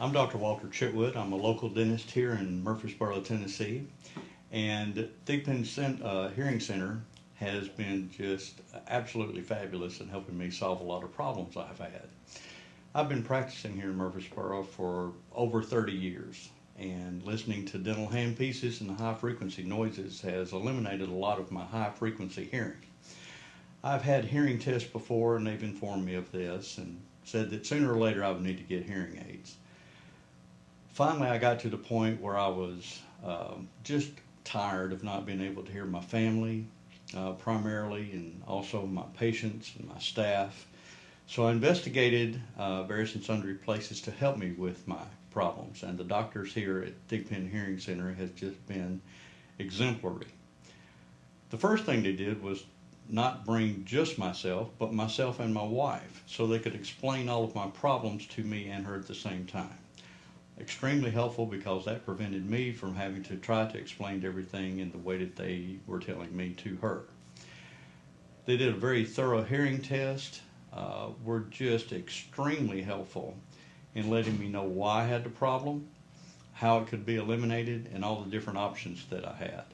I'm Dr. Walter Chitwood. I'm a local dentist here in Murfreesboro, Tennessee. And Thigpen Hearing Center has been just absolutely fabulous in helping me solve a lot of problems I've had. I've been practicing here in Murfreesboro for over 30 years, and listening to dental handpieces and high frequency noises has eliminated a lot of my high frequency hearing. I've had hearing tests before, and they've informed me of this and said that sooner or later I would need to get hearing aids. Finally, I got to the point where I was just tired of not being able to hear my family primarily, and also my patients and my staff. So I investigated various and sundry places to help me with my problems, and the doctors here at Thigpen Hearing Center has just been exemplary. The first thing they did was not bring just myself, but myself and my wife, so they could explain all of my problems to me and her at the same time. Extremely helpful, because that prevented me from having to try to explain everything in the way that they were telling me to her. They did a very thorough hearing test, were just extremely helpful in letting me know why I had the problem, how it could be eliminated, and all the different options that I had.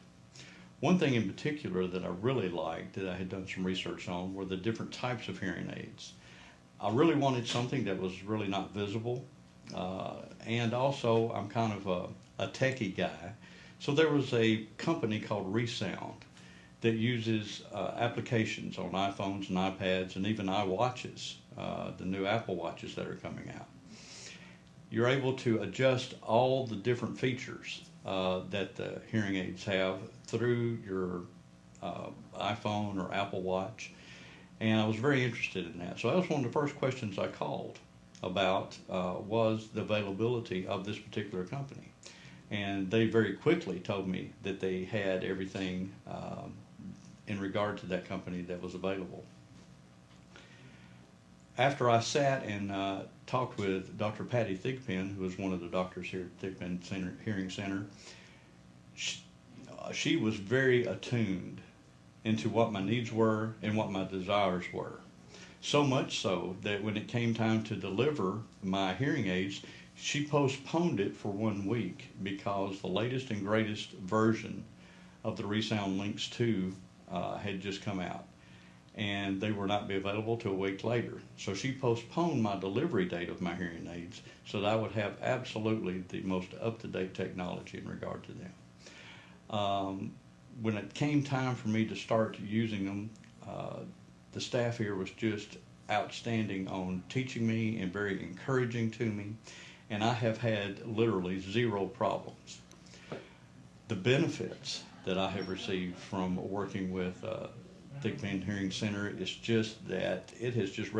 One thing in particular that I really liked, that I had done some research on, were the different types of hearing aids. I really wanted something that was really not visible, and also I'm kind of a techie guy. So there was a company called ReSound that uses applications on iPhones and iPads and even iWatches, the new Apple Watches that are coming out. You're able to adjust all the different features that the hearing aids have through your iPhone or Apple Watch, and I was very interested in that. So that was one of the first questions I called about, was the availability of this particular company. And they very quickly told me that they had everything in regard to that company that was available. After I sat and talked with Dr. Patty Thigpen, who was one of the doctors here at Thigpen Hearing Center, she was very attuned into what my needs were and what my desires were. So much so that when it came time to deliver my hearing aids, she postponed it for 1 week, because the latest and greatest version of the ReSound Lynx 2 had just come out, and they were not be available till a week later. So she postponed my delivery date of my hearing aids so that I would have absolutely the most up-to-date technology in regard to them. When it came time for me to start using them, the staff here was just outstanding on teaching me and very encouraging to me, and I have had literally zero problems. The benefits that I have received from working with Thigpen Hearing Center is just that it has just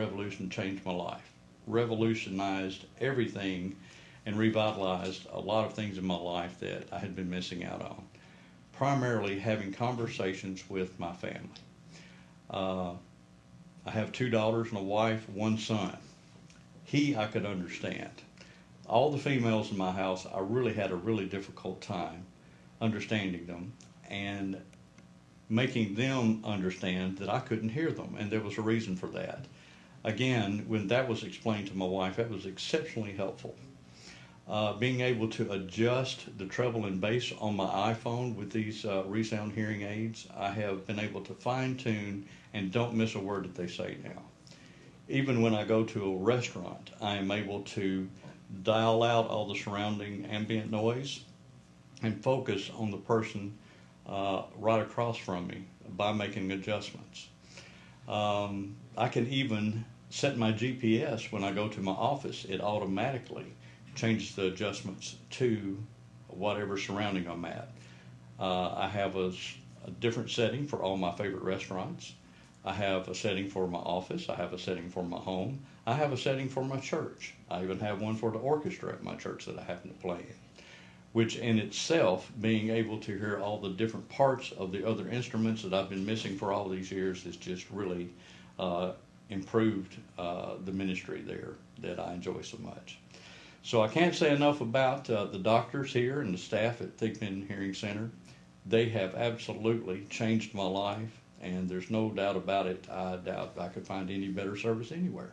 changed my life, revolutionized everything, and revitalized a lot of things in my life that I had been missing out on. Primarily having conversations with my family. I have 2 daughters and a wife, 1 son. I could understand. All the females in my house, I really had a really difficult time understanding them and making them understand that I couldn't hear them, and there was a reason for that. Again, when that was explained to my wife, that was exceptionally helpful. Being able to adjust the treble and bass on my iPhone with these ReSound hearing aids, I have been able to fine-tune and don't miss a word that they say now. Even when I go to a restaurant, I am able to dial out all the surrounding ambient noise and focus on the person right across from me by making adjustments. I can even set my GPS when I go to my office. It automatically changes the adjustments to whatever surrounding I'm at. I have a different setting for all my favorite restaurants. I have a setting for my office. I have a setting for my home. I have a setting for my church. I even have one for the orchestra at my church that I happen to play in, which in itself, being able to hear all the different parts of the other instruments that I've been missing for all these years, has just really improved the ministry there that I enjoy so much. So I can't say enough about the doctors here and the staff at Thigpen Hearing Center. They have absolutely changed my life, and there's no doubt about it. I doubt I could find any better service anywhere.